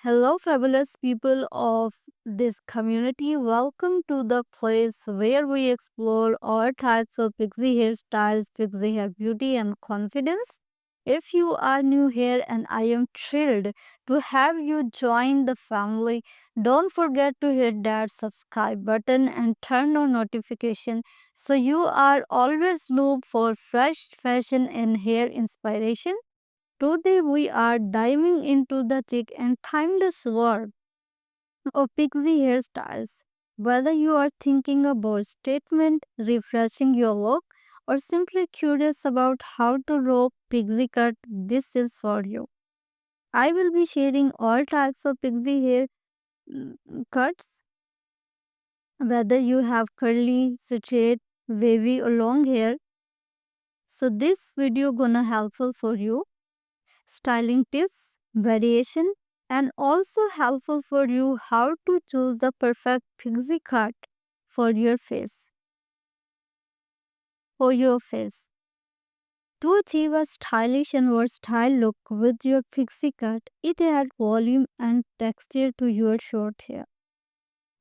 Hello, fabulous people of this community. Welcome to the place where we explore all types of pixie hairstyles, pixie hair beauty, and confidence. If you are new here, and I am thrilled to have you join the family, don't forget to hit that subscribe button and turn on notification so you are always looped for fresh fashion and hair inspiration. Today we are diving into the thick and timeless world of pixie hairstyles. Whether you are thinking about statement, refreshing your look, or simply curious about how to rock pixie cut, this is for you. I will be sharing all types of pixie hair cuts, whether you have curly, straight, wavy, or long hair. So this video gonna helpful for you. Styling tips, variation, and also helpful for you how to choose the perfect pixie cut for your face. For your face. To achieve a stylish and versatile look with your pixie cut, it adds volume and texture to your short hair.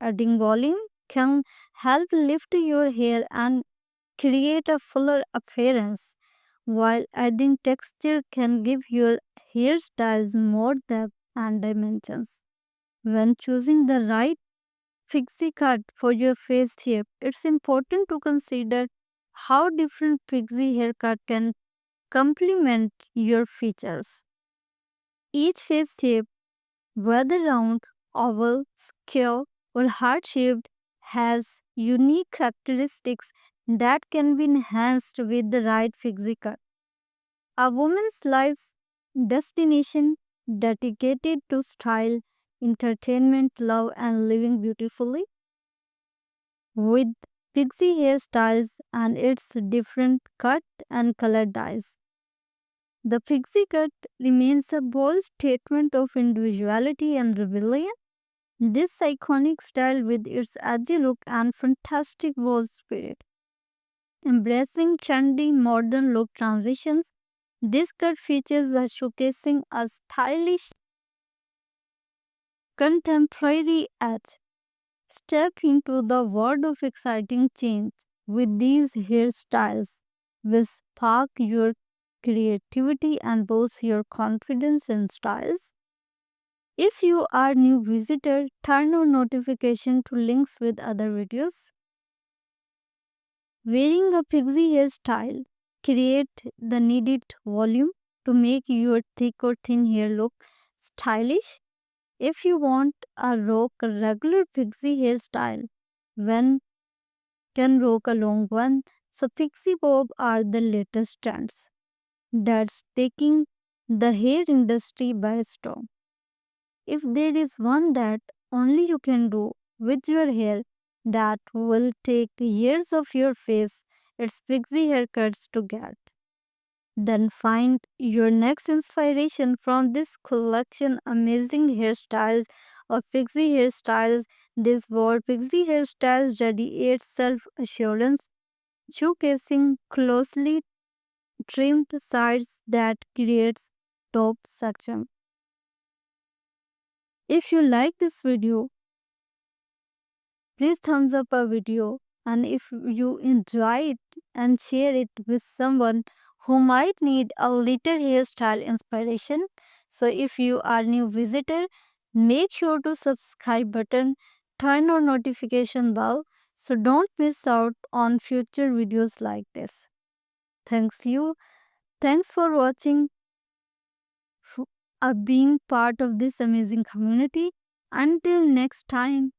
Adding volume can help lift your hair and create a fuller appearance, while adding texture can give your hairstyles more depth and dimensions. When choosing the right pixie cut for your face shape, it's important to consider how different pixie haircut can complement your features. Each face shape, whether round, oval, square, or heart shaped, has unique characteristics that can be enhanced with the right pixie cut. A woman's life's destination dedicated to style, entertainment, love, and living beautifully. With pixie hairstyles and its different cut and color dyes. The pixie cut remains a bold statement of individuality and rebellion. This iconic style, with its edgy look and fantastic bold spirit, embracing trendy modern look transitions, this cut features a showcasing a stylish contemporary edge. Step into the world of exciting change with these hairstyles, which spark your creativity and boost your confidence in styles. If you are new visitor, turn on notification to links with other videos. Wearing a pixie hairstyle create the needed volume to make your thick or thin hair look stylish. If you want a rock a regular pixie hairstyle, when can rock a long one, so pixie bob are the latest trends that's taking the hair industry by storm. If there is one that only you can do with your hair that will take years of your face, it's pixie haircuts to get. Then find your next inspiration from this collection amazing hairstyles of pixie hairstyles. This word pixie hairstyles radiates self-assurance, showcasing closely trimmed sides that creates top section. If you like this video, please thumbs up our video, and if you enjoy it and share it with someone who might need a little hairstyle inspiration. So if you are new visitor, make sure to subscribe button, turn on notification bell so don't miss out on future videos like this. Thanks you. Thanks for watching, being part of this amazing community. Until next time.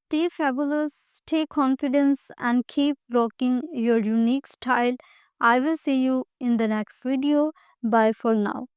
Stay fabulous, stay confident, and keep rocking your unique style. I will see you in the next video. Bye for now.